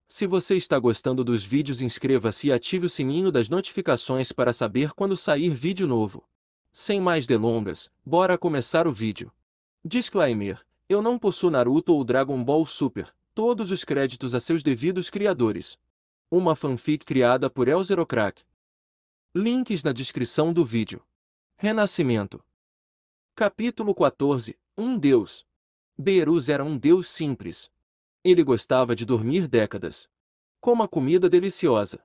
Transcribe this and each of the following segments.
Se você está gostando dos vídeos, inscreva-se e ative o sininho das notificações para saber quando sair vídeo novo. Sem mais delongas, bora começar o vídeo. Disclaimer: eu não possuo Naruto ou Dragon Ball Super, todos os créditos a seus devidos criadores. Uma fanfic criada por Elzerocrack. Links na descrição do vídeo. Renascimento. Capítulo 14. Um Deus. Beerus era um deus simples. Ele gostava de dormir décadas. Com uma comida deliciosa.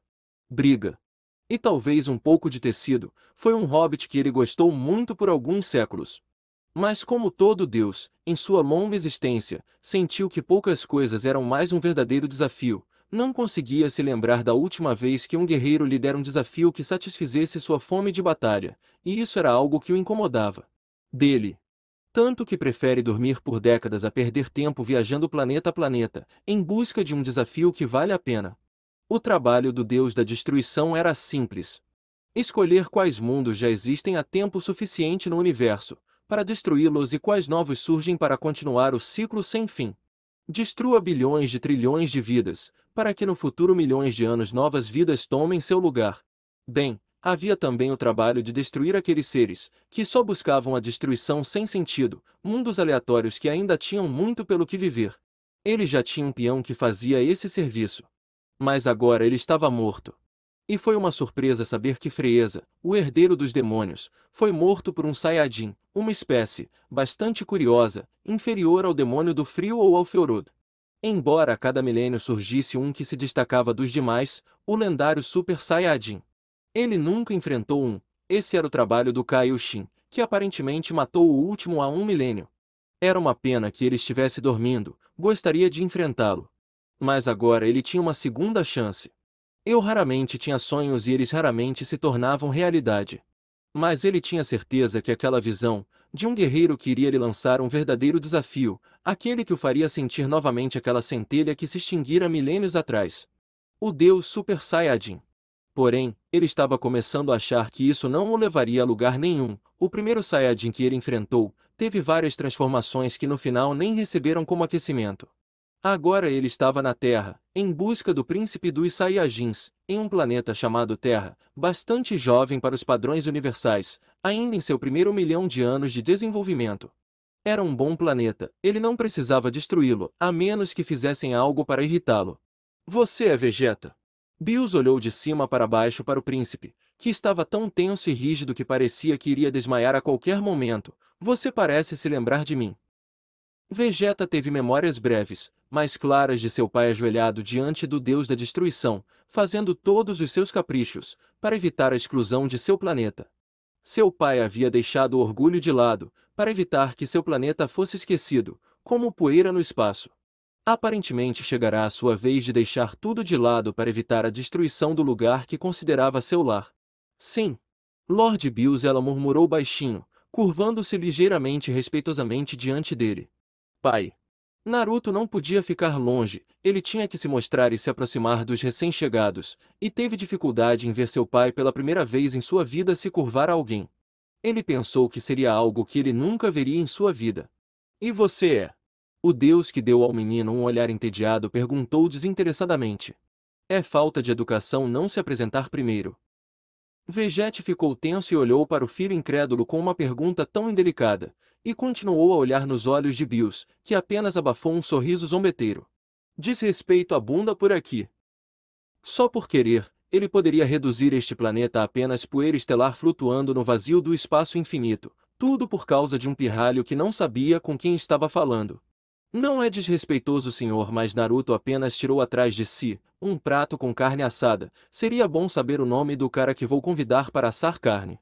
Briga. E talvez um pouco de tecido, foi um hobbit que ele gostou muito por alguns séculos. Mas como todo deus, em sua longa existência, sentiu que poucas coisas eram mais um verdadeiro desafio. Não conseguia se lembrar da última vez que um guerreiro lhe dera um desafio que satisfizesse sua fome de batalha, e isso era algo que o incomodava. Dele. Tanto que prefere dormir por décadas a perder tempo viajando planeta a planeta, em busca de um desafio que vale a pena. O trabalho do Deus da Destruição era simples. Escolher quais mundos já existem há tempo suficiente no universo, para destruí-los e quais novos surgem para continuar o ciclo sem fim. Destrua bilhões de trilhões de vidas, para que no futuro milhões de anos novas vidas tomem seu lugar. Bem, havia também o trabalho de destruir aqueles seres, que só buscavam a destruição sem sentido, mundos aleatórios que ainda tinham muito pelo que viver. Ele já tinha um peão que fazia esse serviço. Mas agora ele estava morto. E foi uma surpresa saber que Freeza, o herdeiro dos demônios, foi morto por um Saiyajin, uma espécie, bastante curiosa, inferior ao demônio do frio ou ao Feorod. Embora a cada milênio surgisse um que se destacava dos demais, o lendário Super Saiyajin. Ele nunca enfrentou um. Esse era o trabalho do Kaioshin, que aparentemente matou o último há um milênio. Era uma pena que ele estivesse dormindo, gostaria de enfrentá-lo. Mas agora ele tinha uma segunda chance. Eu raramente tinha sonhos e eles raramente se tornavam realidade. Mas ele tinha certeza que aquela visão, de um guerreiro que iria lhe lançar um verdadeiro desafio, aquele que o faria sentir novamente aquela centelha que se extinguira milênios atrás. O Deus Super Saiyajin. Porém, ele estava começando a achar que isso não o levaria a lugar nenhum. O primeiro Saiyajin que ele enfrentou, teve várias transformações que no final nem receberam como aquecimento. Agora ele estava na Terra, em busca do príncipe dos Saiyajins, em um planeta chamado Terra, bastante jovem para os padrões universais, ainda em seu primeiro milhão de anos de desenvolvimento. Era um bom planeta, ele não precisava destruí-lo, a menos que fizessem algo para irritá-lo. Você é Vegeta. Bills olhou de cima para baixo para o príncipe, que estava tão tenso e rígido que parecia que iria desmaiar a qualquer momento. Você parece se lembrar de mim. Vegeta teve memórias breves, mas claras de seu pai ajoelhado diante do Deus da Destruição, fazendo todos os seus caprichos, para evitar a exclusão de seu planeta. Seu pai havia deixado o orgulho de lado, para evitar que seu planeta fosse esquecido, como poeira no espaço. Aparentemente chegará a sua vez de deixar tudo de lado para evitar a destruição do lugar que considerava seu lar. Sim. Lord Bills, ela murmurou baixinho, curvando-se ligeiramente e respeitosamente diante dele. Pai. Naruto não podia ficar longe, ele tinha que se mostrar e se aproximar dos recém-chegados, e teve dificuldade em ver seu pai pela primeira vez em sua vida se curvar a alguém. Ele pensou que seria algo que ele nunca veria em sua vida. E você é? O Deus que deu ao menino um olhar entediado perguntou desinteressadamente. É falta de educação não se apresentar primeiro. Vegeta ficou tenso e olhou para o filho incrédulo com uma pergunta tão indelicada, e continuou a olhar nos olhos de Bills, que apenas abafou um sorriso zombeteiro. Desrespeito à bunda por aqui. Só por querer, ele poderia reduzir este planeta a apenas poeira estelar flutuando no vazio do espaço infinito, tudo por causa de um pirralho que não sabia com quem estava falando. Não é desrespeitoso, senhor, mas Naruto apenas tirou atrás de si um prato com carne assada. Seria bom saber o nome do cara que vou convidar para assar carne.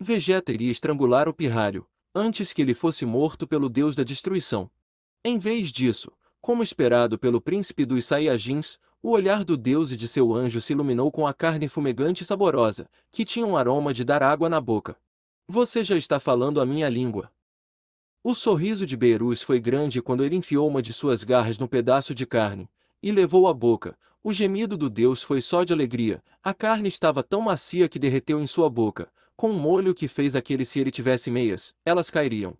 Vegeta iria estrangular o pirralho, antes que ele fosse morto pelo Deus da Destruição. Em vez disso, como esperado pelo príncipe dos Saiyajins, o olhar do Deus e de seu anjo se iluminou com a carne fumegante e saborosa, que tinha um aroma de dar água na boca. Você já está falando a minha língua. O sorriso de Beerus foi grande quando ele enfiou uma de suas garras no pedaço de carne, e levou à boca. O gemido do Deus foi só de alegria, a carne estava tão macia que derreteu em sua boca, com um molho que fez aquele se ele tivesse meias, elas cairiam.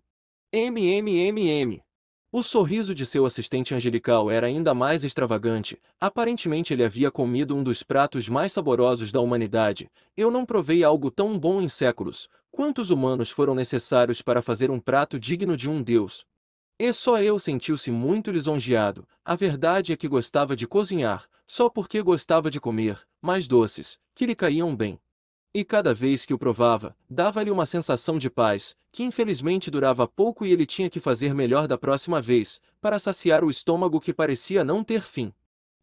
O sorriso de seu assistente angelical era ainda mais extravagante. Aparentemente ele havia comido um dos pratos mais saborosos da humanidade. Eu não provei algo tão bom em séculos. Quantos humanos foram necessários para fazer um prato digno de um deus? E só eu sentiu-se muito lisonjeado. A verdade é que gostava de cozinhar, só porque gostava de comer, mais doces, que lhe caíam bem. E cada vez que o provava, dava-lhe uma sensação de paz, que infelizmente durava pouco e ele tinha que fazer melhor da próxima vez, para saciar o estômago que parecia não ter fim.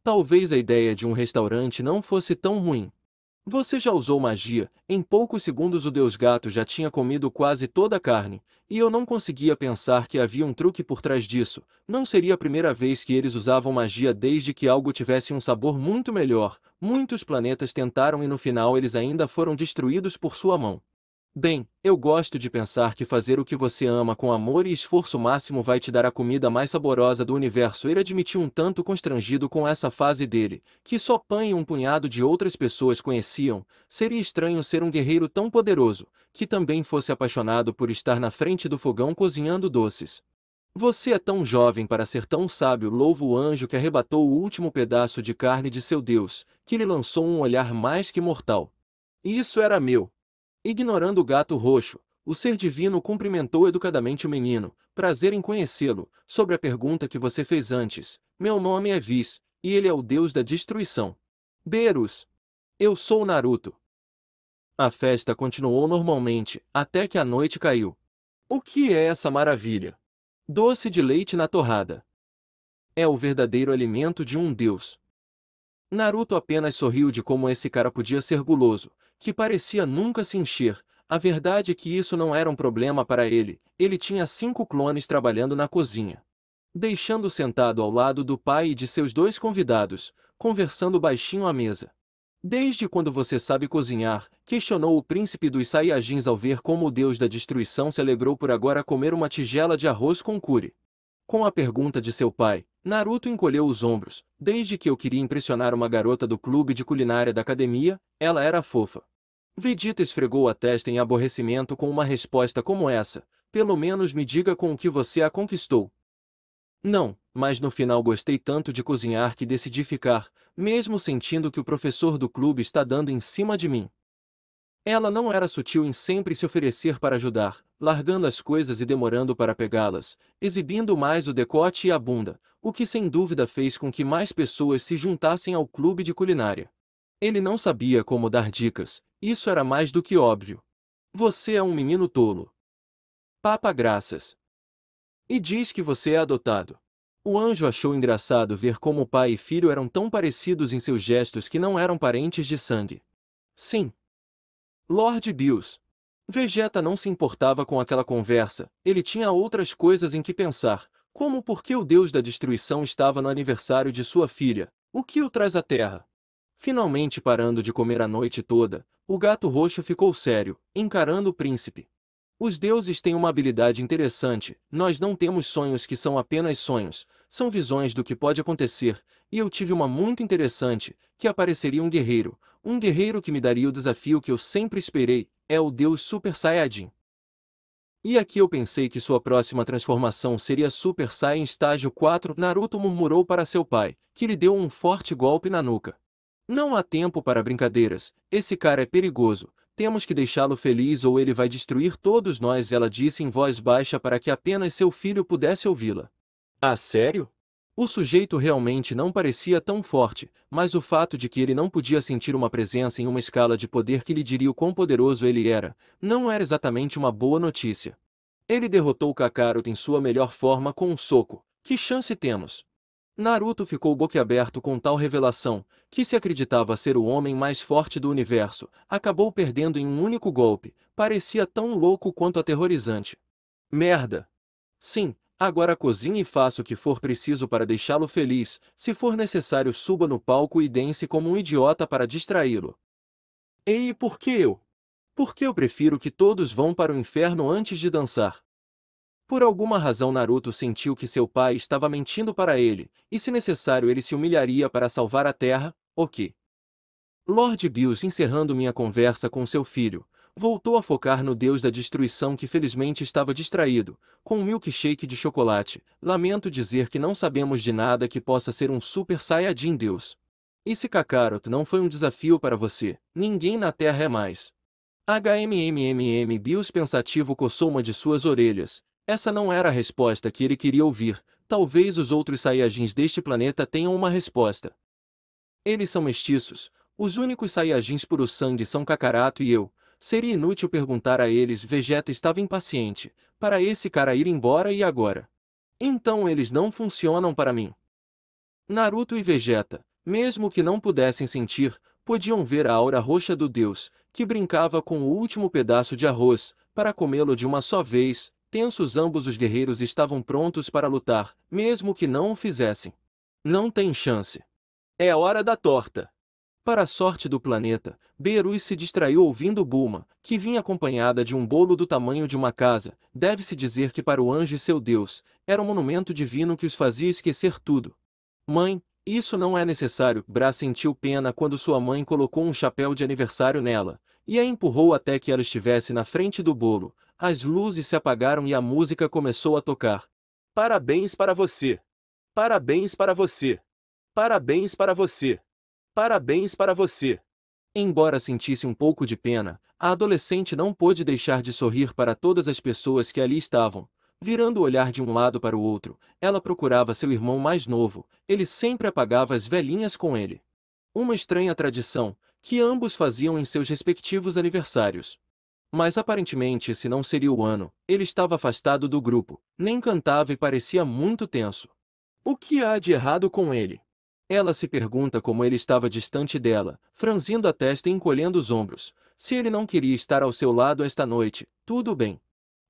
Talvez a ideia de um restaurante não fosse tão ruim. Você já usou magia? Em poucos segundos o Deus Gato já tinha comido quase toda a carne, e eu não conseguia pensar que havia um truque por trás disso. Não seria a primeira vez que eles usavam magia desde que algo tivesse um sabor muito melhor. Muitos planetas tentaram e no final eles ainda foram destruídos por sua mão. Bem, eu gosto de pensar que fazer o que você ama com amor e esforço máximo vai te dar a comida mais saborosa do universo. Ele admitiu um tanto constrangido com essa fase dele, que só Pan e um punhado de outras pessoas conheciam. Seria estranho ser um guerreiro tão poderoso, que também fosse apaixonado por estar na frente do fogão cozinhando doces. Você é tão jovem para ser tão sábio. Louva o anjo que arrebatou o último pedaço de carne de seu Deus, que lhe lançou um olhar mais que mortal. Isso era meu. Ignorando o gato roxo, o ser divino cumprimentou educadamente o menino. Prazer em conhecê-lo. Sobre a pergunta que você fez antes, meu nome é Whis, e ele é o deus da destruição. Berus. Eu sou Naruto. A festa continuou normalmente, até que a noite caiu. O que é essa maravilha? Doce de leite na torrada. É o verdadeiro alimento de um deus. Naruto apenas sorriu de como esse cara podia ser guloso, que parecia nunca se encher. A verdade é que isso não era um problema para ele. Ele tinha 5 clones trabalhando na cozinha. Deixando sentado ao lado do pai e de seus 2 convidados, conversando baixinho à mesa. Desde quando você sabe cozinhar? Questionou o príncipe dos Saiyajins ao ver como o deus da destruição se alegrou por agora comer uma tigela de arroz com curry. Com a pergunta de seu pai, Naruto encolheu os ombros. Desde que eu queria impressionar uma garota do clube de culinária da academia, ela era fofa. Vegeta esfregou a testa em aborrecimento com uma resposta como essa. Pelo menos me diga com o que você a conquistou. Não, mas no final gostei tanto de cozinhar que decidi ficar, mesmo sentindo que o professor do clube está dando em cima de mim. Ela não era sutil em sempre se oferecer para ajudar, largando as coisas e demorando para pegá-las, exibindo mais o decote e a bunda, o que sem dúvida fez com que mais pessoas se juntassem ao clube de culinária. Ele não sabia como dar dicas, isso era mais do que óbvio. Você é um menino tolo. Papa graças. E diz que você é adotado. O anjo achou engraçado ver como o pai e filho eram tão parecidos em seus gestos que não eram parentes de sangue. Sim. Lord Bills. Vegeta não se importava com aquela conversa, ele tinha outras coisas em que pensar, como por que o deus da destruição estava no aniversário de sua filha, o que o traz à Terra. Finalmente parando de comer a noite toda, o gato roxo ficou sério, encarando o príncipe. Os deuses têm uma habilidade interessante, nós não temos sonhos que são apenas sonhos, são visões do que pode acontecer, e eu tive uma muito interessante, que apareceria um guerreiro que me daria o desafio que eu sempre esperei, é o Deus Super Saiyajin. E aqui eu pensei que sua próxima transformação seria Super Saiyan estágio 4, Naruto murmurou para seu pai, que lhe deu um forte golpe na nuca. Não há tempo para brincadeiras, esse cara é perigoso, temos que deixá-lo feliz ou ele vai destruir todos nós, ela disse em voz baixa para que apenas seu filho pudesse ouvi-la. Ah, sério? O sujeito realmente não parecia tão forte, mas o fato de que ele não podia sentir uma presença em uma escala de poder que lhe diria o quão poderoso ele era, não era exatamente uma boa notícia. Ele derrotou Kakaroto em sua melhor forma com um soco. Que chance temos? Naruto ficou boquiaberto com tal revelação, que se acreditava ser o homem mais forte do universo, acabou perdendo em um único golpe, parecia tão louco quanto aterrorizante. Merda! Sim, agora cozinhe e faça o que for preciso para deixá-lo feliz, se for necessário suba no palco e dance como um idiota para distraí-lo. Ei, por que eu? Porque eu prefiro que todos vão para o inferno antes de dançar. Por alguma razão Naruto sentiu que seu pai estava mentindo para ele, e se necessário ele se humilharia para salvar a Terra, o que? Lord Bills encerrando minha conversa com seu filho, Voltou a focar no deus da destruição que felizmente estava distraído, com um milkshake de chocolate. Lamento dizer que não sabemos de nada que possa ser um Super Saiyajin Deus. Esse Kakarot não foi um desafio para você, ninguém na Terra é mais. Bills pensativo coçou uma de suas orelhas. Essa não era a resposta que ele queria ouvir. Talvez os outros Saiyajins deste planeta tenham uma resposta. Eles são mestiços. Os únicos Saiyajins puro sangue são Kakaroto e eu. Seria inútil perguntar a eles. Vegeta estava impaciente. Para esse cara ir embora e agora? Então eles não funcionam para mim. Naruto e Vegeta, mesmo que não pudessem sentir, podiam ver a aura roxa do deus, que brincava com o último pedaço de arroz, para comê-lo de uma só vez. Tensos, ambos os guerreiros estavam prontos para lutar, mesmo que não o fizessem. Não tem chance. É a hora da torta. Para a sorte do planeta, Beerus se distraiu ouvindo Bulma, que vinha acompanhada de um bolo do tamanho de uma casa. Deve-se dizer que para o anjo e seu Deus, era um monumento divino que os fazia esquecer tudo. Mãe, isso não é necessário. Bra sentiu pena quando sua mãe colocou um chapéu de aniversário nela, e a empurrou até que ela estivesse na frente do bolo. As luzes se apagaram e a música começou a tocar. Parabéns para você! Parabéns para você! Parabéns para você! Parabéns para você! Embora sentisse um pouco de pena, a adolescente não pôde deixar de sorrir para todas as pessoas que ali estavam. Virando o olhar de um lado para o outro, ela procurava seu irmão mais novo. Ele sempre apagava as velhinhas com ele. Uma estranha tradição, que ambos faziam em seus respectivos aniversários. Mas aparentemente esse não seria o ano. Ele estava afastado do grupo, nem cantava e parecia muito tenso. O que há de errado com ele? Ela se pergunta como ele estava distante dela, franzindo a testa e encolhendo os ombros. Se ele não queria estar ao seu lado esta noite, tudo bem.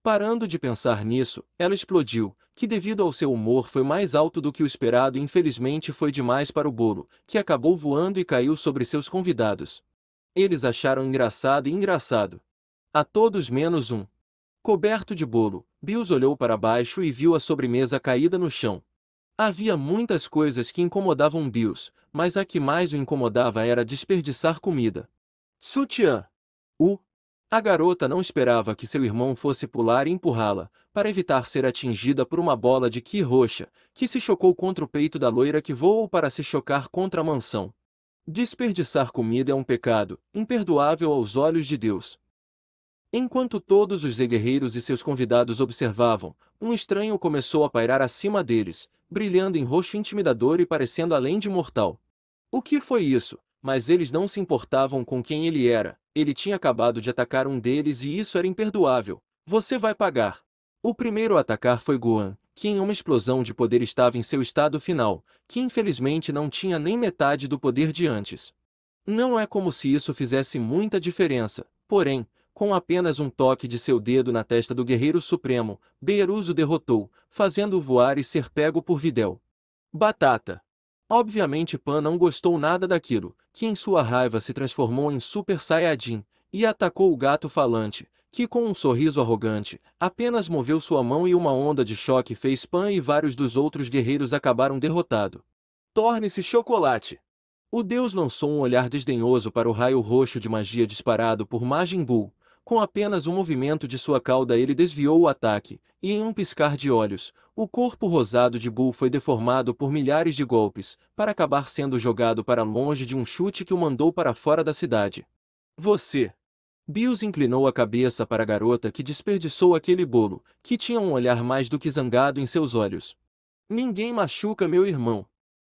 Parando de pensar nisso, ela explodiu, que devido ao seu humor foi mais alto do que o esperado e infelizmente foi demais para o bolo, que acabou voando e caiu sobre seus convidados. Eles acharam engraçado e engraçado. A todos menos um. Coberto de bolo, Bills olhou para baixo e viu a sobremesa caída no chão. Havia muitas coisas que incomodavam Bills, mas a que mais o incomodava era desperdiçar comida. Sutiã. A garota não esperava que seu irmão fosse pular e empurrá-la, para evitar ser atingida por uma bola de ki roxa, que se chocou contra o peito da loira que voou para se chocar contra a mansão. Desperdiçar comida é um pecado, imperdoável aos olhos de Deus. Enquanto todos os guerreiros e seus convidados observavam, um estranho começou a pairar acima deles, brilhando em roxo intimidador e parecendo além de mortal. O que foi isso? Mas eles não se importavam com quem ele era. Ele tinha acabado de atacar um deles e isso era imperdoável. Você vai pagar. O primeiro a atacar foi Gohan, que em uma explosão de poder estava em seu estado final, que infelizmente não tinha nem metade do poder de antes. Não é como se isso fizesse muita diferença, porém, com apenas um toque de seu dedo na testa do Guerreiro Supremo, Beerus o derrotou, fazendo-o voar e ser pego por Videl. Batata. Obviamente Pan não gostou nada daquilo, que em sua raiva se transformou em Super Saiyajin, e atacou o gato falante, que com um sorriso arrogante, apenas moveu sua mão e uma onda de choque fez Pan e vários dos outros guerreiros acabaram derrotados. Torne-se chocolate! O deus lançou um olhar desdenhoso para o raio roxo de magia disparado por Majin Buu. Com apenas um movimento de sua cauda ele desviou o ataque, e em um piscar de olhos, o corpo rosado de Buu foi deformado por milhares de golpes, para acabar sendo jogado para longe de um chute que o mandou para fora da cidade. Você! Bills inclinou a cabeça para a garota que desperdiçou aquele bolo, que tinha um olhar mais do que zangado em seus olhos. Ninguém machuca meu irmão.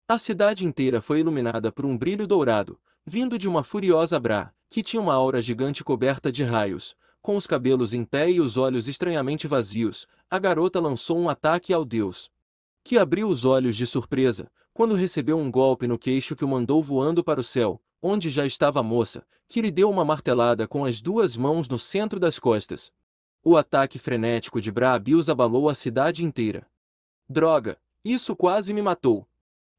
A cidade inteira foi iluminada por um brilho dourado, vindo de uma furiosa Bra, que tinha uma aura gigante coberta de raios. Com os cabelos em pé e os olhos estranhamente vazios, a garota lançou um ataque ao deus, que abriu os olhos de surpresa, quando recebeu um golpe no queixo que o mandou voando para o céu, onde já estava a moça, que lhe deu uma martelada com as duas mãos no centro das costas. O ataque frenético de Bra Bills abalou a cidade inteira. Droga, isso quase me matou!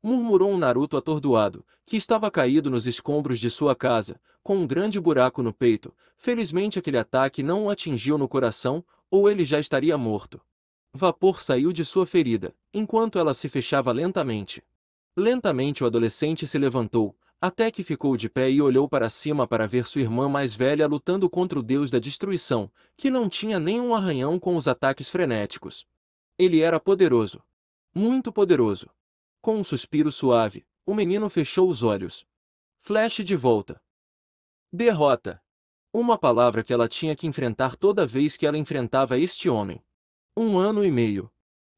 Murmurou um Naruto atordoado, que estava caído nos escombros de sua casa, com um grande buraco no peito. Felizmente aquele ataque não o atingiu no coração, ou ele já estaria morto. Vapor saiu de sua ferida, enquanto ela se fechava lentamente. Lentamente o adolescente se levantou, Até que ficou de pé e olhou para cima para ver sua irmã mais velha lutando contra o deus da destruição, que não tinha nenhum arranhão com os ataques frenéticos. Ele era poderoso. Muito poderoso. Com um suspiro suave, o menino fechou os olhos. Flash de volta. Derrota. Uma palavra que ela tinha que enfrentar toda vez que ela enfrentava este homem. 1 ano e meio.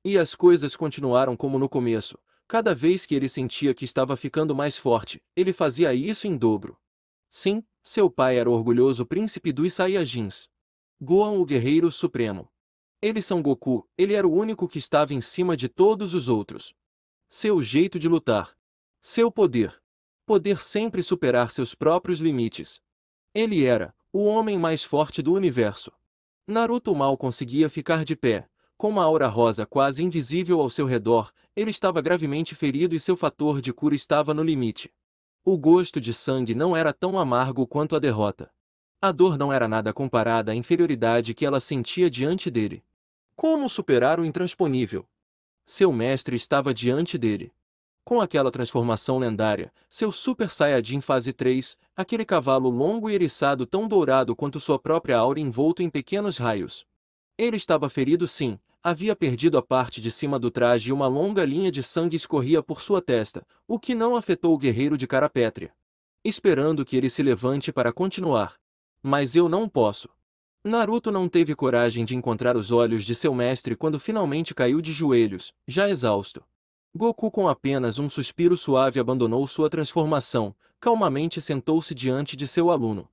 E as coisas continuaram como no começo. Cada vez que ele sentia que estava ficando mais forte, ele fazia isso em dobro. Sim, seu pai era o orgulhoso príncipe dos Saiyajins. Gohan, o guerreiro supremo. Eles são Goku, ele era o único que estava em cima de todos os outros. Seu jeito de lutar. Seu poder. Poder sempre superar seus próprios limites. Ele era o homem mais forte do universo. Naruto mal conseguia ficar de pé. Com uma aura rosa quase invisível ao seu redor, ele estava gravemente ferido e seu fator de cura estava no limite. O gosto de sangue não era tão amargo quanto a derrota. A dor não era nada comparada à inferioridade que ela sentia diante dele. Como superar o intransponível? Seu mestre estava diante dele. Com aquela transformação lendária, seu Super Saiyajin fase 3, aquele cavalo longo e eriçado tão dourado quanto sua própria aura envolto em pequenos raios. Ele estava ferido sim, havia perdido a parte de cima do traje e uma longa linha de sangue escorria por sua testa, o que não afetou o guerreiro de cara pétrea. Esperando que ele se levante para continuar. Mas eu não posso. Naruto não teve coragem de encontrar os olhos de seu mestre quando finalmente caiu de joelhos, já exausto. Goku com apenas um suspiro suave abandonou sua transformação, calmamente sentou-se diante de seu aluno.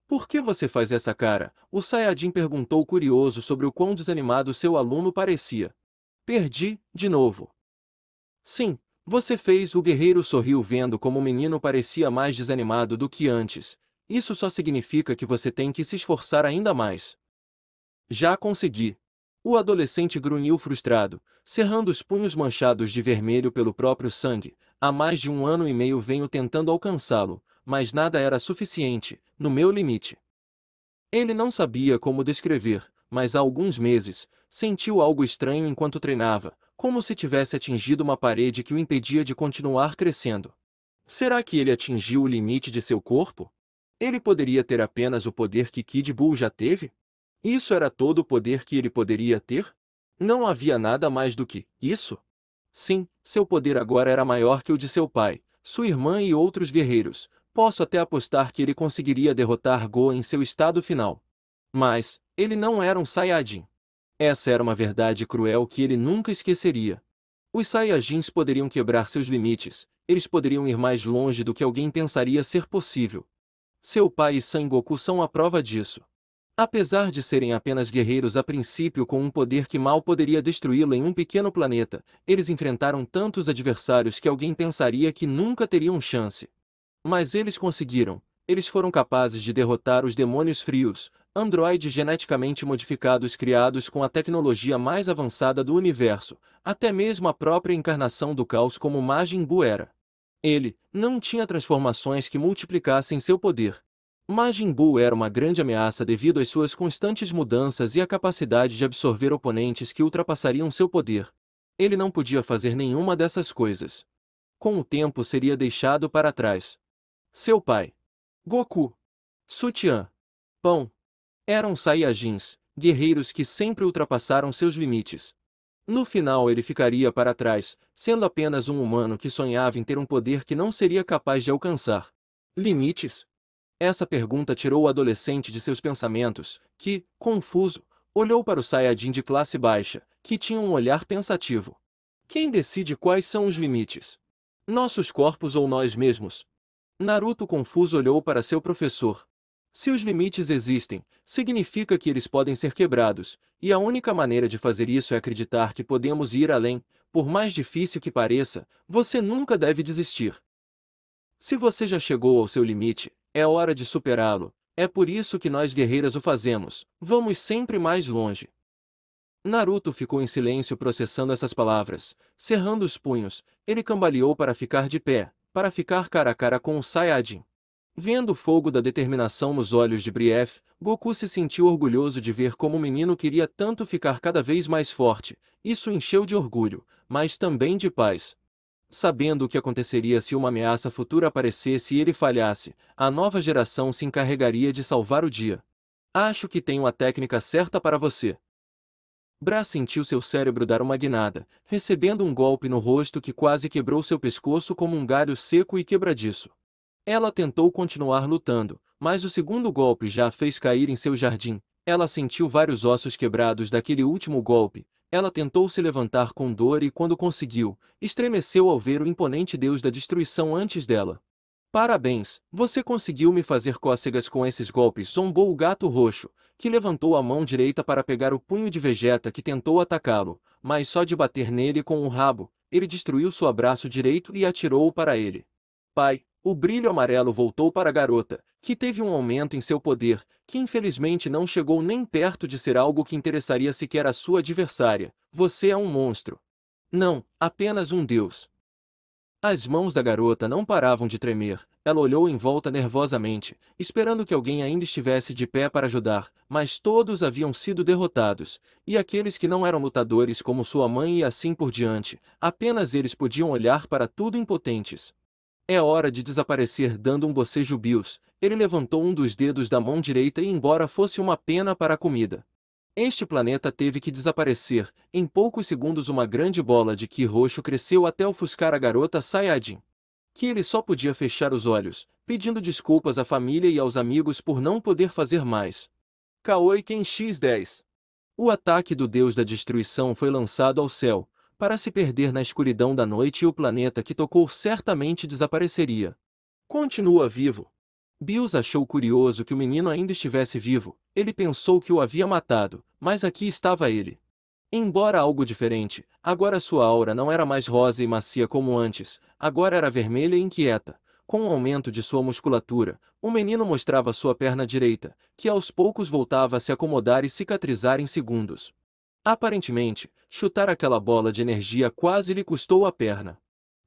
Por que você faz essa cara? O Saiyajin perguntou curioso sobre o quão desanimado seu aluno parecia. Perdi, de novo. Sim, você fez. O guerreiro sorriu vendo como o menino parecia mais desanimado do que antes. Isso só significa que você tem que se esforçar ainda mais. Já consegui. O adolescente grunhiu frustrado, cerrando os punhos manchados de vermelho pelo próprio sangue. Há mais de 1 ano e meio venho tentando alcançá-lo, mas nada era suficiente, no meu limite. Ele não sabia como descrever, mas há alguns meses, sentiu algo estranho enquanto treinava, como se tivesse atingido uma parede que o impedia de continuar crescendo. Será que ele atingiu o limite de seu corpo? Ele poderia ter apenas o poder que Kid Buu já teve? Isso era todo o poder que ele poderia ter? Não havia nada mais do que isso? Sim, seu poder agora era maior que o de seu pai, sua irmã e outros guerreiros. Posso até apostar que ele conseguiria derrotar Gohan em seu estado final. Mas, ele não era um Saiyajin. Essa era uma verdade cruel que ele nunca esqueceria. Os Saiyajins poderiam quebrar seus limites, eles poderiam ir mais longe do que alguém pensaria ser possível. Seu pai e Sangoku são a prova disso. Apesar de serem apenas guerreiros a princípio com um poder que mal poderia destruí-lo em um pequeno planeta, eles enfrentaram tantos adversários que alguém pensaria que nunca teriam chance. Mas eles conseguiram. Eles foram capazes de derrotar os demônios frios, androides geneticamente modificados criados com a tecnologia mais avançada do universo, até mesmo a própria encarnação do caos como Majin Buu era. Ele não tinha transformações que multiplicassem seu poder. Majin Buu era uma grande ameaça devido às suas constantes mudanças e à capacidade de absorver oponentes que ultrapassariam seu poder. Ele não podia fazer nenhuma dessas coisas. Com o tempo seria deixado para trás. Seu pai, Goku, Sutiã, Pão, eram Saiyajins, guerreiros que sempre ultrapassaram seus limites. No final ele ficaria para trás, sendo apenas um humano que sonhava em ter um poder que não seria capaz de alcançar. Limites? Essa pergunta tirou o adolescente de seus pensamentos, que, confuso, olhou para o Saiyajin de classe baixa, que tinha um olhar pensativo. Quem decide quais são os limites? Nossos corpos ou nós mesmos? Naruto confuso olhou para seu professor. Se os limites existem, significa que eles podem ser quebrados, e a única maneira de fazer isso é acreditar que podemos ir além. Por mais difícil que pareça, você nunca deve desistir. Se você já chegou ao seu limite, é hora de superá-lo. É por isso que nós guerreiras o fazemos. Vamos sempre mais longe. Naruto ficou em silêncio processando essas palavras. Cerrando os punhos, ele cambaleou para ficar de pé, para ficar cara a cara com o Saiyajin. Vendo o fogo da determinação nos olhos de Brief, Goku se sentiu orgulhoso de ver como o menino queria tanto ficar cada vez mais forte. Isso o encheu de orgulho, mas também de paz. Sabendo o que aconteceria se uma ameaça futura aparecesse e ele falhasse, a nova geração se encarregaria de salvar o dia. Acho que tenho a técnica certa para você. Bra sentiu seu cérebro dar uma guinada, recebendo um golpe no rosto que quase quebrou seu pescoço como um galho seco e quebradiço. Ela tentou continuar lutando, mas o segundo golpe já a fez cair em seu jardim. Ela sentiu vários ossos quebrados daquele último golpe. Ela tentou se levantar com dor e quando conseguiu, estremeceu ao ver o imponente deus da destruição antes dela. Parabéns, você conseguiu me fazer cócegas com esses golpes, zombou o gato roxo, que levantou a mão direita para pegar o punho de Vegeta que tentou atacá-lo, mas só de bater nele com o rabo, ele destruiu seu braço direito e atirou-o para ele. Pai, o brilho amarelo voltou para a garota, que teve um aumento em seu poder, que infelizmente não chegou nem perto de ser algo que interessaria sequer a sua adversária. Você é um monstro. Não, apenas um deus. As mãos da garota não paravam de tremer, ela olhou em volta nervosamente, esperando que alguém ainda estivesse de pé para ajudar, mas todos haviam sido derrotados, e aqueles que não eram lutadores como sua mãe e assim por diante, apenas eles podiam olhar para tudo impotentes. É hora de desaparecer dando um bocejo Bills, ele levantou um dos dedos da mão direita e embora fosse uma pena para a comida. Este planeta teve que desaparecer. Em poucos segundos uma grande bola de Ki roxo cresceu até ofuscar a garota Saiyajin. Que ele só podia fechar os olhos, pedindo desculpas à família e aos amigos por não poder fazer mais. Kaioken X10. O ataque do deus da destruição foi lançado ao céu, para se perder na escuridão da noite e o planeta que tocou certamente desapareceria. Continua vivo. Bills achou curioso que o menino ainda estivesse vivo. Ele pensou que o havia matado, mas aqui estava ele. Embora algo diferente, agora sua aura não era mais rosa e macia como antes, agora era vermelha e inquieta. Com o aumento de sua musculatura, o menino mostrava sua perna direita, que aos poucos voltava a se acomodar e cicatrizar em segundos. Aparentemente, chutar aquela bola de energia quase lhe custou a perna.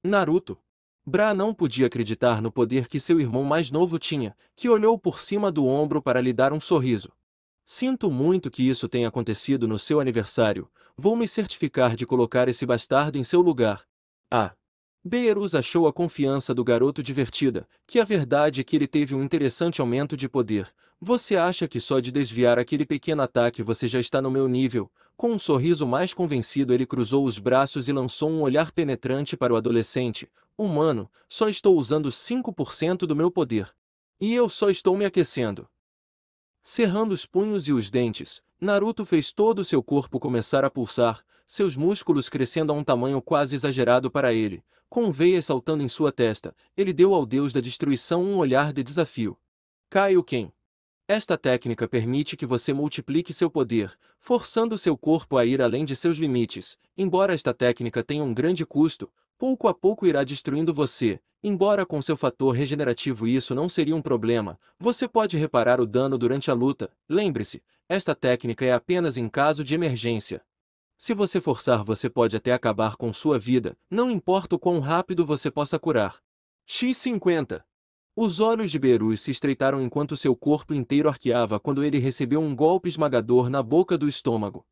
Naruto. Bra não podia acreditar no poder que seu irmão mais novo tinha, que olhou por cima do ombro para lhe dar um sorriso. Sinto muito que isso tenha acontecido no seu aniversário, vou me certificar de colocar esse bastardo em seu lugar. Ah! Beerus achou a confiança do garoto divertida, que a verdade é que ele teve um interessante aumento de poder. Você acha que só de desviar aquele pequeno ataque você já está no meu nível? Com um sorriso mais convencido ele cruzou os braços e lançou um olhar penetrante para o adolescente. Humano, só estou usando 5% do meu poder. E eu só estou me aquecendo. Cerrando os punhos e os dentes, Naruto fez todo o seu corpo começar a pulsar, seus músculos crescendo a um tamanho quase exagerado para ele. Com veias saltando em sua testa, ele deu ao deus da destruição um olhar de desafio. Kaioken. Esta técnica permite que você multiplique seu poder, forçando seu corpo a ir além de seus limites. Embora esta técnica tenha um grande custo, pouco a pouco irá destruindo você. Embora com seu fator regenerativo isso não seria um problema, você pode reparar o dano durante a luta. Lembre-se, esta técnica é apenas em caso de emergência. Se você forçar você pode até acabar com sua vida, não importa o quão rápido você possa curar. X50. Os olhos de Beerus se estreitaram enquanto seu corpo inteiro arqueava quando ele recebeu um golpe esmagador na boca do estômago.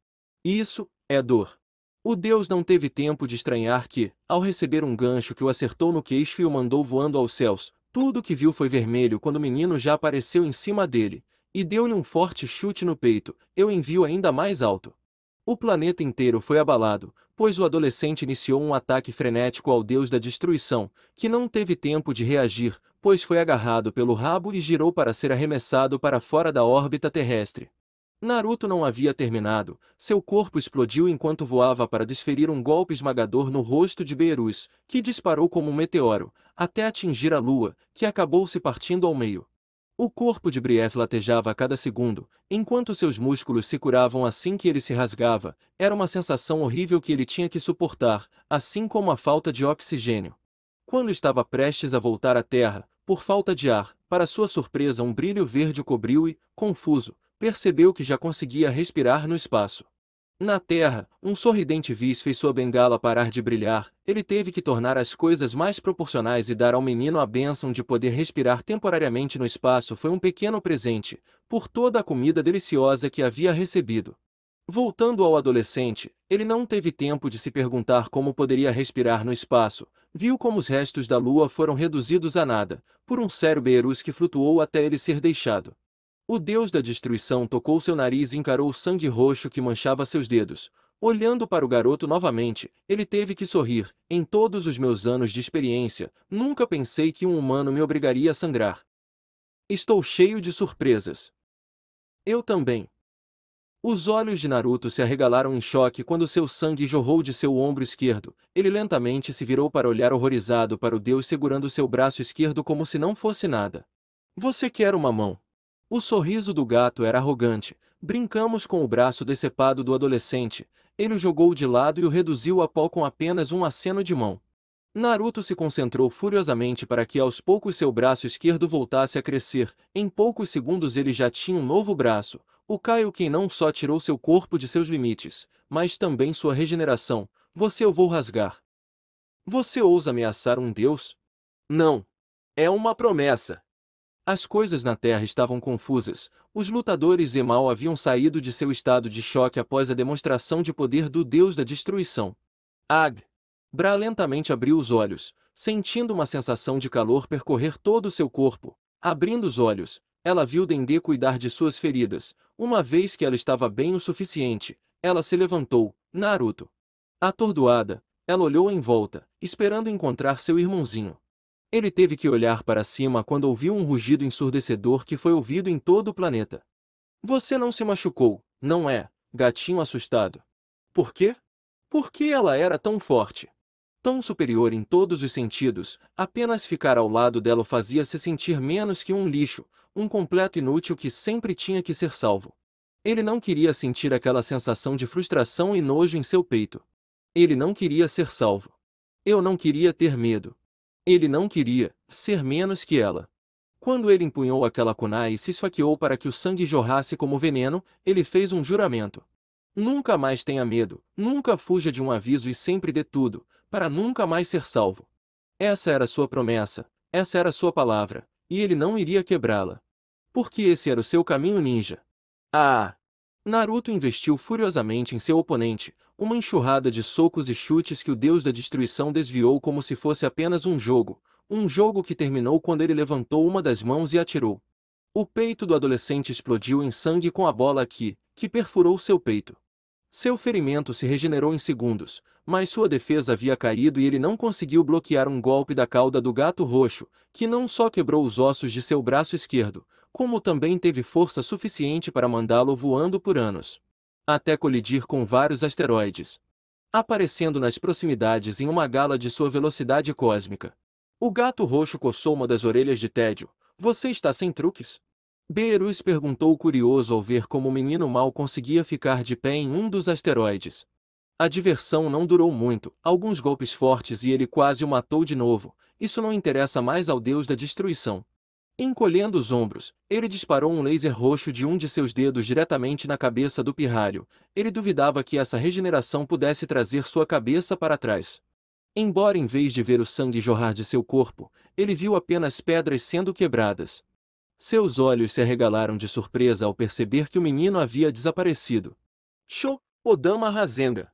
Isso é dor. O deus não teve tempo de estranhar que, ao receber um gancho que o acertou no queixo e o mandou voando aos céus, tudo o que viu foi vermelho quando o menino já apareceu em cima dele, e deu-lhe um forte chute no peito. Eu envio ainda mais alto. O planeta inteiro foi abalado, pois o adolescente iniciou um ataque frenético ao deus da destruição, que não teve tempo de reagir, pois foi agarrado pelo rabo e girou para ser arremessado para fora da órbita terrestre. Naruto não havia terminado, seu corpo explodiu enquanto voava para desferir um golpe esmagador no rosto de Beerus, que disparou como um meteoro, até atingir a lua, que acabou se partindo ao meio. O corpo de Brief latejava a cada segundo, enquanto seus músculos se curavam assim que ele se rasgava. Era uma sensação horrível que ele tinha que suportar, assim como a falta de oxigênio. Quando estava prestes a voltar à terra, por falta de ar, para sua surpresa um brilho verde o cobriu e, confuso, percebeu que já conseguia respirar no espaço. Na Terra, um sorridente Whis fez sua bengala parar de brilhar. Ele teve que tornar as coisas mais proporcionais e dar ao menino a bênção de poder respirar temporariamente no espaço. Foi um pequeno presente, por toda a comida deliciosa que havia recebido. Voltando ao adolescente, ele não teve tempo de se perguntar como poderia respirar no espaço, Viu como os restos da lua foram reduzidos a nada, por um sério Beerus que flutuou até ele ser deixado. O deus da destruição tocou seu nariz e encarou o sangue roxo que manchava seus dedos. Olhando para o garoto novamente, ele teve que sorrir. Em todos os meus anos de experiência, nunca pensei que um humano me obrigaria a sangrar. Estou cheio de surpresas. Eu também. Os olhos de Naruto se arregalaram em choque quando seu sangue jorrou de seu ombro esquerdo. Ele lentamente se virou para olhar horrorizado para o deus segurando seu braço esquerdo como se não fosse nada. Você quer uma mão? O sorriso do gato era arrogante. Brincamos com o braço decepado do adolescente. Ele o jogou de lado e o reduziu a pó com apenas um aceno de mão. Naruto se concentrou furiosamente para que aos poucos seu braço esquerdo voltasse a crescer. Em poucos segundos ele já tinha um novo braço. O Kaioken não só tirou seu corpo de seus limites, mas também sua regeneração. Você eu vou rasgar. Você ousa ameaçar um deus? Não. É uma promessa. As coisas na Terra estavam confusas. Os lutadores Zemal haviam saído de seu estado de choque após a demonstração de poder do deus da destruição. Ag! Bra lentamente abriu os olhos, sentindo uma sensação de calor percorrer todo o seu corpo. Abrindo os olhos, ela viu Dendê cuidar de suas feridas. Uma vez que ela estava bem o suficiente, ela se levantou. Naruto. Atordoada, ela olhou em volta, esperando encontrar seu irmãozinho. Ele teve que olhar para cima quando ouviu um rugido ensurdecedor que foi ouvido em todo o planeta. Você não se machucou, não é? Gatinho assustado. Por quê? Por que ela era tão forte? Tão superior em todos os sentidos, apenas ficar ao lado dela o fazia se sentir menos que um lixo, um completo inútil que sempre tinha que ser salvo. Ele não queria sentir aquela sensação de frustração e nojo em seu peito. Ele não queria ser salvo. Eu não queria ter medo. Ele não queria ser menos que ela. Quando ele empunhou aquela kunai e se esfaqueou para que o sangue jorrasse como veneno, ele fez um juramento. Nunca mais tenha medo, nunca fuja de um aviso e sempre dê tudo, para nunca mais ser salvo. Essa era sua promessa, essa era sua palavra, e ele não iria quebrá-la. Porque esse era o seu caminho ninja. Ah! Naruto investiu furiosamente em seu oponente, uma enxurrada de socos e chutes que o deus da destruição desviou como se fosse apenas um jogo que terminou quando ele levantou uma das mãos e atirou. O peito do adolescente explodiu em sangue com a bola que perfurou seu peito. Seu ferimento se regenerou em segundos, mas sua defesa havia caído e ele não conseguiu bloquear um golpe da cauda do gato roxo, que não só quebrou os ossos de seu braço esquerdo, como também teve força suficiente para mandá-lo voando por anos, até colidir com vários asteroides, aparecendo nas proximidades em uma gala de sua velocidade cósmica. O gato roxo coçou uma das orelhas de tédio. Você está sem truques? Beerus perguntou curioso ao ver como o menino mal conseguia ficar de pé em um dos asteroides. A diversão não durou muito, alguns golpes fortes e ele quase o matou de novo. Isso não interessa mais ao deus da destruição. Encolhendo os ombros, ele disparou um laser roxo de um de seus dedos diretamente na cabeça do pirralho. Ele duvidava que essa regeneração pudesse trazer sua cabeça para trás. Embora em vez de ver o sangue jorrar de seu corpo, ele viu apenas pedras sendo quebradas. Seus olhos se arregalaram de surpresa ao perceber que o menino havia desaparecido. Sho, Odama Rasengan.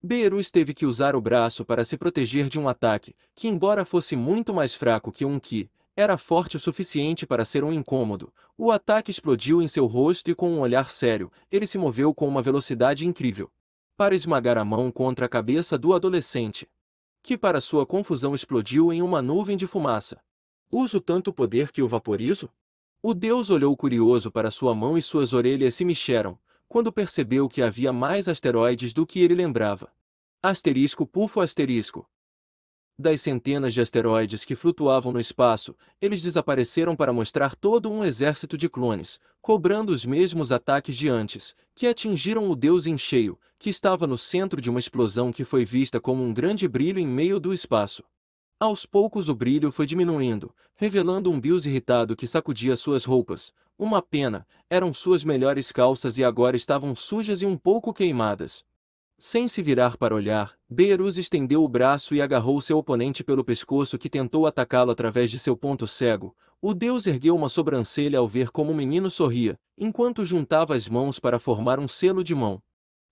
Beerus teve que usar o braço para se proteger de um ataque, que embora fosse muito mais fraco que um ki, era forte o suficiente para ser um incômodo. O ataque explodiu em seu rosto e com um olhar sério, ele se moveu com uma velocidade incrível, para esmagar a mão contra a cabeça do adolescente, que para sua confusão explodiu em uma nuvem de fumaça. Uso tanto poder que o vaporizo? O deus olhou curioso para sua mão e suas orelhas se mexeram, quando percebeu que havia mais asteroides do que ele lembrava. Asterisco pufo asterisco. Das centenas de asteroides que flutuavam no espaço, eles desapareceram para mostrar todo um exército de clones, cobrando os mesmos ataques de antes, que atingiram o deus em cheio, que estava no centro de uma explosão que foi vista como um grande brilho em meio do espaço. Aos poucos o brilho foi diminuindo, revelando um Bills irritado que sacudia suas roupas. Uma pena, eram suas melhores calças e agora estavam sujas e um pouco queimadas. Sem se virar para olhar, Beerus estendeu o braço e agarrou seu oponente pelo pescoço que tentou atacá-lo através de seu ponto cego. O deus ergueu uma sobrancelha ao ver como o menino sorria, enquanto juntava as mãos para formar um selo de mão.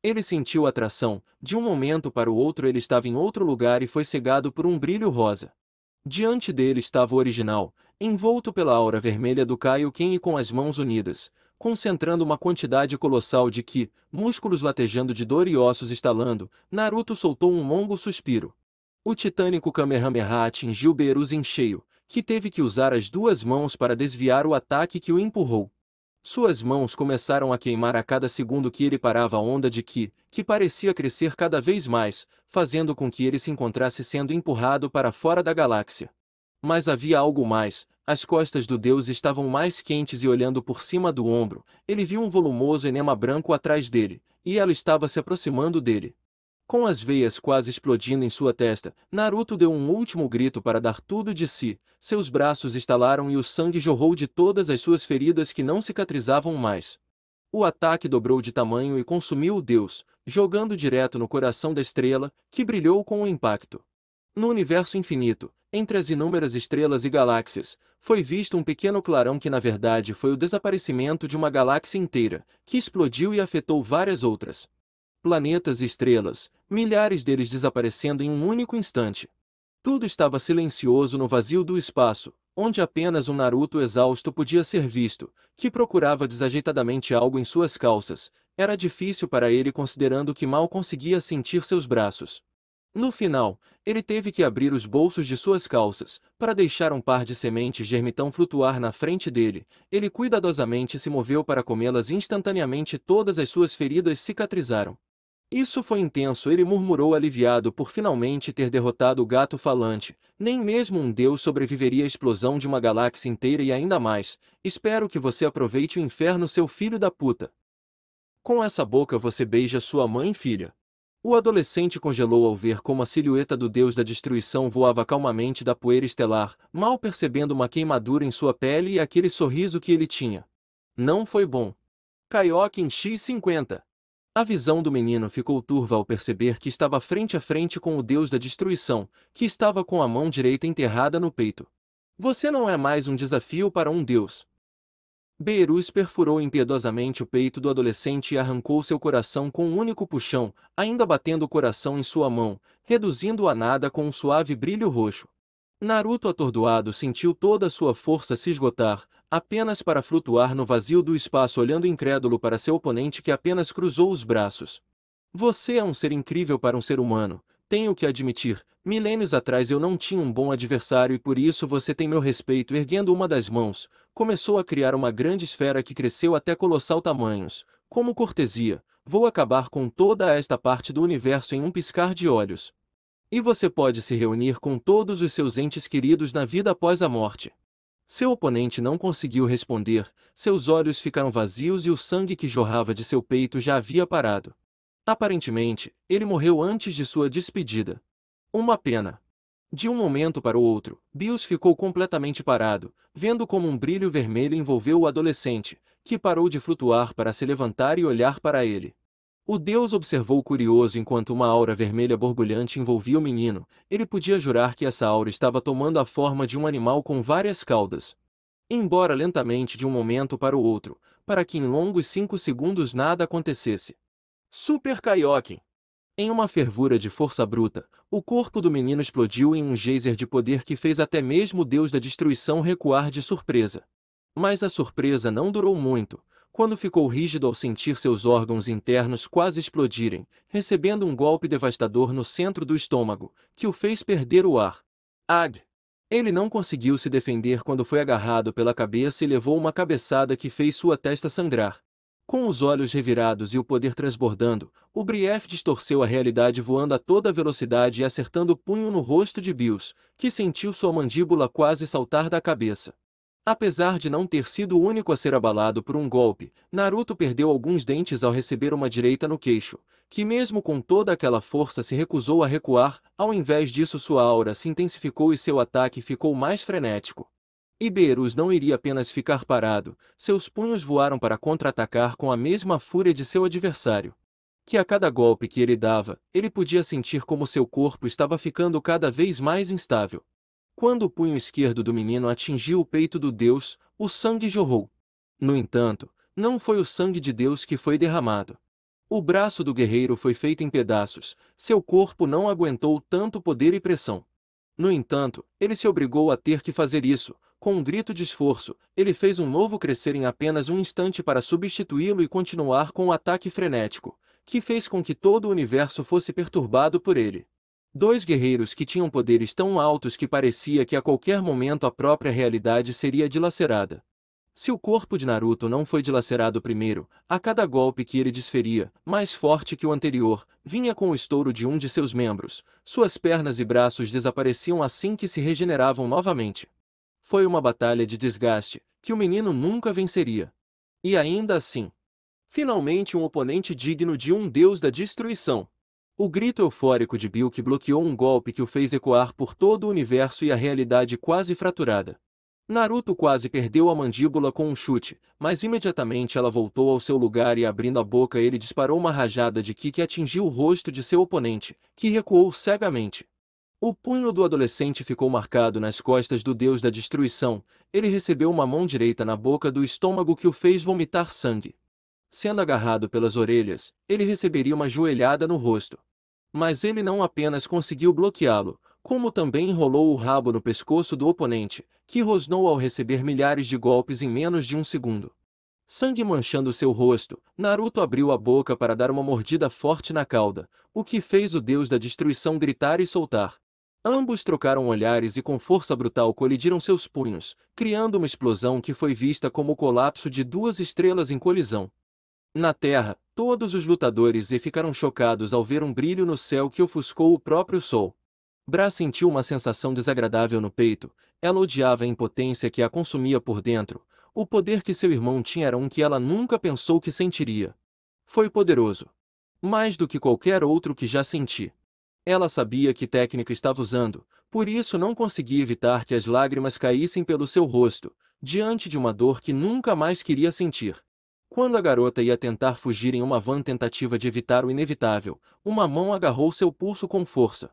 Ele sentiu atração, de um momento para o outro ele estava em outro lugar e foi cegado por um brilho rosa. Diante dele estava o original, envolto pela aura vermelha do Kaioken e com as mãos unidas, concentrando uma quantidade colossal de ki, músculos latejando de dor e ossos estalando, Naruto soltou um longo suspiro. O titânico Kamehameha atingiu Beerus em cheio, que teve que usar as duas mãos para desviar o ataque que o empurrou. Suas mãos começaram a queimar a cada segundo que ele parava a onda de ki, que parecia crescer cada vez mais, fazendo com que ele se encontrasse sendo empurrado para fora da galáxia. Mas havia algo mais, as costas do deus estavam mais quentes e olhando por cima do ombro, ele viu um volumoso enema branco atrás dele, e ela estava se aproximando dele. Com as veias quase explodindo em sua testa, Naruto deu um último grito para dar tudo de si, seus braços estalaram e o sangue jorrou de todas as suas feridas que não cicatrizavam mais. O ataque dobrou de tamanho e consumiu o deus, jogando direto no coração da estrela, que brilhou com o impacto. No universo infinito, entre as inúmeras estrelas e galáxias, foi visto um pequeno clarão que na verdade foi o desaparecimento de uma galáxia inteira, que explodiu e afetou várias outras. Planetas e estrelas, milhares deles desaparecendo em um único instante. Tudo estava silencioso no vazio do espaço, onde apenas um Naruto exausto podia ser visto, que procurava desajeitadamente algo em suas calças. Era difícil para ele considerando que mal conseguia sentir seus braços. No final, ele teve que abrir os bolsos de suas calças, para deixar um par de sementes de ermitão flutuar na frente dele. Ele cuidadosamente se moveu para comê-las e instantaneamente todas as suas feridas cicatrizaram. Isso foi intenso, ele murmurou aliviado por finalmente ter derrotado o gato falante. Nem mesmo um deus sobreviveria à explosão de uma galáxia inteira e ainda mais. Espero que você aproveite o inferno, seu filho da puta. Com essa boca você beija sua mãe, filha. O adolescente congelou ao ver como a silhueta do deus da destruição voava calmamente da poeira estelar, mal percebendo uma queimadura em sua pele e aquele sorriso que ele tinha. Não foi bom. Kaioken X50. A visão do menino ficou turva ao perceber que estava frente a frente com o deus da destruição, que estava com a mão direita enterrada no peito. Você não é mais um desafio para um deus. Beerus perfurou impiedosamente o peito do adolescente e arrancou seu coração com um único puxão, ainda batendo o coração em sua mão, reduzindo-o a nada com um suave brilho roxo. Naruto atordoado sentiu toda a sua força se esgotar, apenas para flutuar no vazio do espaço olhando incrédulo para seu oponente que apenas cruzou os braços. Você é um ser incrível para um ser humano, tenho que admitir, milênios atrás eu não tinha um bom adversário e por isso você tem meu respeito. Erguendo uma das mãos, começou a criar uma grande esfera que cresceu até colossal tamanhos. Como cortesia, vou acabar com toda esta parte do universo em um piscar de olhos. E você pode se reunir com todos os seus entes queridos na vida após a morte. Seu oponente não conseguiu responder, seus olhos ficaram vazios e o sangue que jorrava de seu peito já havia parado. Aparentemente, ele morreu antes de sua despedida. Uma pena. De um momento para o outro, Bills ficou completamente parado, vendo como um brilho vermelho envolveu o adolescente, que parou de flutuar para se levantar e olhar para ele. O deus observou curioso enquanto uma aura vermelha borbulhante envolvia o menino. Ele podia jurar que essa aura estava tomando a forma de um animal com várias caudas. Embora lentamente de um momento para o outro, para que em longos 5 segundos nada acontecesse. Super Kaioken! Em uma fervura de força bruta, o corpo do menino explodiu em um geyser de poder que fez até mesmo o deus da destruição recuar de surpresa. Mas a surpresa não durou muito. Quando ficou rígido ao sentir seus órgãos internos quase explodirem, recebendo um golpe devastador no centro do estômago, que o fez perder o ar. Ag! Ele não conseguiu se defender quando foi agarrado pela cabeça e levou uma cabeçada que fez sua testa sangrar. Com os olhos revirados e o poder transbordando, o Brief distorceu a realidade voando a toda velocidade e acertando o punho no rosto de Bills, que sentiu sua mandíbula quase saltar da cabeça. Apesar de não ter sido o único a ser abalado por um golpe, Naruto perdeu alguns dentes ao receber uma direita no queixo, que mesmo com toda aquela força se recusou a recuar. Ao invés disso sua aura se intensificou e seu ataque ficou mais frenético. E Beerus não iria apenas ficar parado, seus punhos voaram para contra-atacar com a mesma fúria de seu adversário. Que a cada golpe que ele dava, ele podia sentir como seu corpo estava ficando cada vez mais instável. Quando o punho esquerdo do menino atingiu o peito do deus, o sangue jorrou. No entanto, não foi o sangue de Deus que foi derramado. O braço do guerreiro foi feito em pedaços, seu corpo não aguentou tanto poder e pressão. No entanto, ele se obrigou a ter que fazer isso. Com um grito de esforço, ele fez um novo crescer em apenas um instante para substituí-lo e continuar com o ataque frenético, que fez com que todo o universo fosse perturbado por ele. Dois guerreiros que tinham poderes tão altos que parecia que a qualquer momento a própria realidade seria dilacerada. Se o corpo de Naruto não foi dilacerado primeiro, a cada golpe que ele desferia, mais forte que o anterior, vinha com o estouro de um de seus membros. Suas pernas e braços desapareciam assim que se regeneravam novamente. Foi uma batalha de desgaste, que o menino nunca venceria. E ainda assim, finalmente um oponente digno de um deus da destruição. O grito eufórico de Bilk bloqueou um golpe que o fez ecoar por todo o universo e a realidade quase fraturada. Naruto quase perdeu a mandíbula com um chute, mas imediatamente ela voltou ao seu lugar e abrindo a boca ele disparou uma rajada de ki que atingiu o rosto de seu oponente, que recuou cegamente. O punho do adolescente ficou marcado nas costas do deus da destruição, ele recebeu uma mão direita na boca do estômago que o fez vomitar sangue. Sendo agarrado pelas orelhas, ele receberia uma joelhada no rosto. Mas ele não apenas conseguiu bloqueá-lo, como também enrolou o rabo no pescoço do oponente, que rosnou ao receber milhares de golpes em menos de um segundo. Sangue manchando seu rosto, Naruto abriu a boca para dar uma mordida forte na cauda, o que fez o deus da destruição gritar e soltar. Ambos trocaram olhares e com força brutal colidiram seus punhos, criando uma explosão que foi vista como o colapso de duas estrelas em colisão. Na Terra, todos os lutadores ficaram chocados ao ver um brilho no céu que ofuscou o próprio sol. Bra sentiu uma sensação desagradável no peito, ela odiava a impotência que a consumia por dentro, o poder que seu irmão tinha era um que ela nunca pensou que sentiria. Foi poderoso. Mais do que qualquer outro que já senti. Ela sabia que técnica estava usando, por isso não conseguia evitar que as lágrimas caíssem pelo seu rosto, diante de uma dor que nunca mais queria sentir. Quando a garota ia tentar fugir em uma vã tentativa de evitar o inevitável, uma mão agarrou seu pulso com força.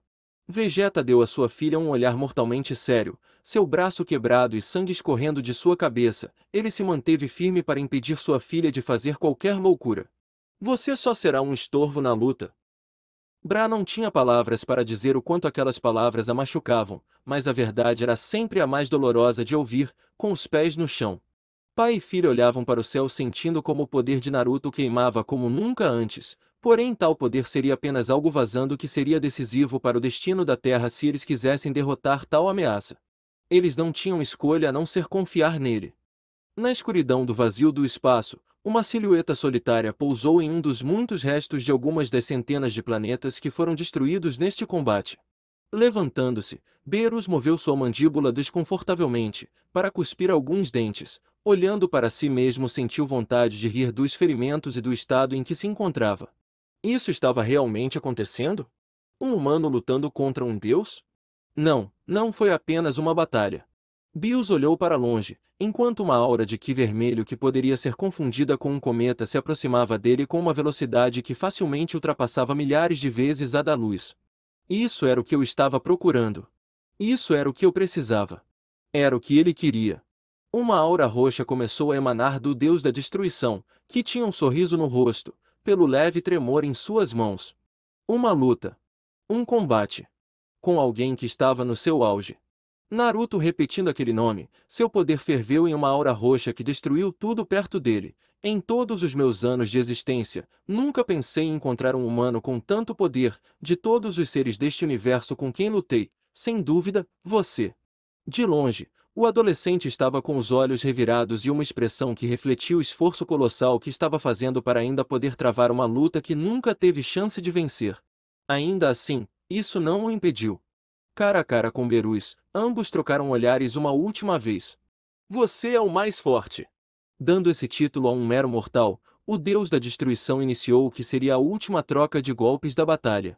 Vegeta deu à sua filha um olhar mortalmente sério, seu braço quebrado e sangue escorrendo de sua cabeça, ele se manteve firme para impedir sua filha de fazer qualquer loucura. Você só será um estorvo na luta. Bra não tinha palavras para dizer o quanto aquelas palavras a machucavam, mas a verdade era sempre a mais dolorosa de ouvir, com os pés no chão. Pai e filha olhavam para o céu sentindo como o poder de Naruto queimava como nunca antes, porém tal poder seria apenas algo vazando que seria decisivo para o destino da Terra se eles quisessem derrotar tal ameaça. Eles não tinham escolha a não ser confiar nele. Na escuridão do vazio do espaço, uma silhueta solitária pousou em um dos muitos restos de algumas das centenas de planetas que foram destruídos neste combate. Levantando-se, Beerus moveu sua mandíbula desconfortavelmente, para cuspir alguns dentes. Olhando para si mesmo sentiu vontade de rir dos ferimentos e do estado em que se encontrava. Isso estava realmente acontecendo? Um humano lutando contra um deus? Não, não foi apenas uma batalha. Bills olhou para longe, enquanto uma aura de ki vermelho que poderia ser confundida com um cometa se aproximava dele com uma velocidade que facilmente ultrapassava milhares de vezes a da luz. Isso era o que eu estava procurando. Isso era o que eu precisava. Era o que ele queria. Uma aura roxa começou a emanar do deus da destruição, que tinha um sorriso no rosto, pelo leve tremor em suas mãos. Uma luta. Um combate. Com alguém que estava no seu auge. Naruto repetindo aquele nome, seu poder ferveu em uma aura roxa que destruiu tudo perto dele. Em todos os meus anos de existência, nunca pensei em encontrar um humano com tanto poder, de todos os seres deste universo com quem lutei, sem dúvida, você. De longe, o adolescente estava com os olhos revirados e uma expressão que refletia o esforço colossal que estava fazendo para ainda poder travar uma luta que nunca teve chance de vencer. Ainda assim, isso não o impediu. Cara a cara com Beerus, ambos trocaram olhares uma última vez. Você é o mais forte. Dando esse título a um mero mortal, o deus da destruição iniciou o que seria a última troca de golpes da batalha.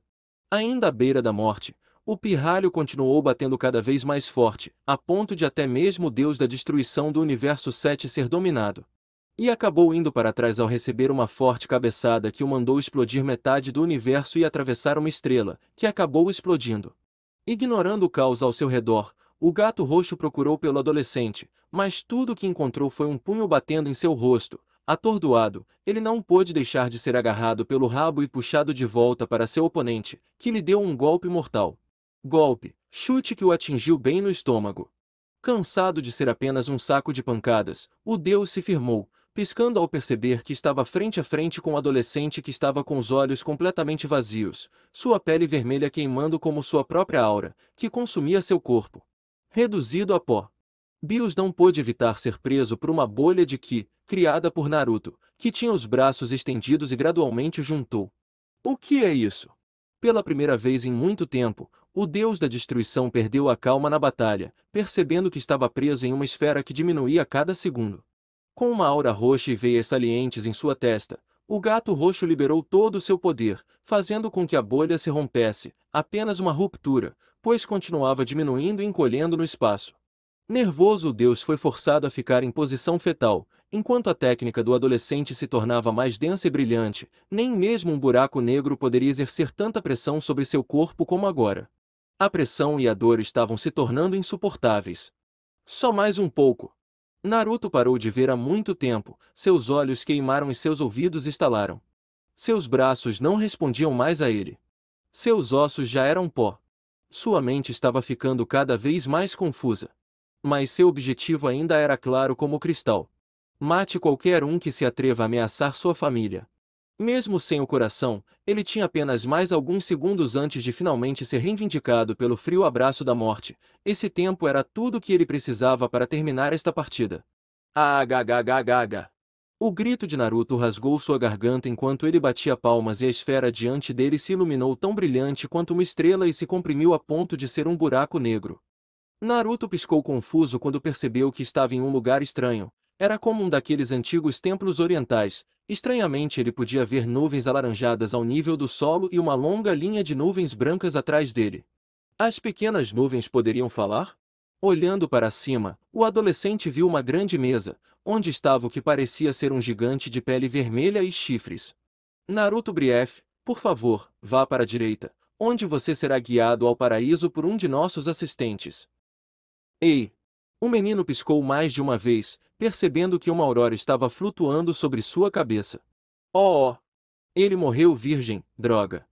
Ainda à beira da morte, o pirralho continuou batendo cada vez mais forte, a ponto de até mesmo o deus da destruição do universo 7 ser dominado. E acabou indo para trás ao receber uma forte cabeçada que o mandou explodir metade do universo e atravessar uma estrela, que acabou explodindo. Ignorando o caos ao seu redor, o gato roxo procurou pelo adolescente, mas tudo o que encontrou foi um punho batendo em seu rosto, Atordoado, ele não pôde deixar de ser agarrado pelo rabo e puxado de volta para seu oponente, que lhe deu um golpe mortal. Chute que o atingiu bem no estômago. Cansado de ser apenas um saco de pancadas, o deus se firmou, piscando ao perceber que estava frente a frente com um adolescente que estava com os olhos completamente vazios, sua pele vermelha queimando como sua própria aura, que consumia seu corpo. Reduzido a pó. Bills não pôde evitar ser preso por uma bolha de ki, criada por Naruto, que tinha os braços estendidos e gradualmente juntou. O que é isso? Pela primeira vez em muito tempo, o deus da destruição perdeu a calma na batalha, percebendo que estava preso em uma esfera que diminuía a cada segundo. Com uma aura roxa e veias salientes em sua testa, o gato roxo liberou todo o seu poder, fazendo com que a bolha se rompesse, apenas uma ruptura, pois continuava diminuindo e encolhendo no espaço. Nervoso, o deus foi forçado a ficar em posição fetal, enquanto a técnica do adolescente se tornava mais densa e brilhante, nem mesmo um buraco negro poderia exercer tanta pressão sobre seu corpo como agora. A pressão e a dor estavam se tornando insuportáveis. Só mais um pouco. Naruto parou de ver há muito tempo, seus olhos queimaram e seus ouvidos estalaram. Seus braços não respondiam mais a ele. Seus ossos já eram pó. Sua mente estava ficando cada vez mais confusa. Mas seu objetivo ainda era claro como o cristal. Mate qualquer um que se atreva a ameaçar sua família. Mesmo sem o coração, ele tinha apenas mais alguns segundos antes de finalmente ser reivindicado pelo frio abraço da morte. Esse tempo era tudo o que ele precisava para terminar esta partida. Agagagagaga! O grito de Naruto rasgou sua garganta enquanto ele batia palmas e a esfera diante dele se iluminou tão brilhante quanto uma estrela e se comprimiu a ponto de ser um buraco negro. Naruto piscou confuso quando percebeu que estava em um lugar estranho. Era como um daqueles antigos templos orientais. Estranhamente ele podia ver nuvens alaranjadas ao nível do solo e uma longa linha de nuvens brancas atrás dele. As pequenas nuvens poderiam falar? Olhando para cima, o adolescente viu uma grande mesa, onde estava o que parecia ser um gigante de pele vermelha e chifres. Naruto Brief, por favor, vá para a direita, onde você será guiado ao paraíso por um de nossos assistentes. Ei! O menino piscou mais de uma vez, percebendo que uma aurora estava flutuando sobre sua cabeça. Oh! Ele morreu virgem, droga!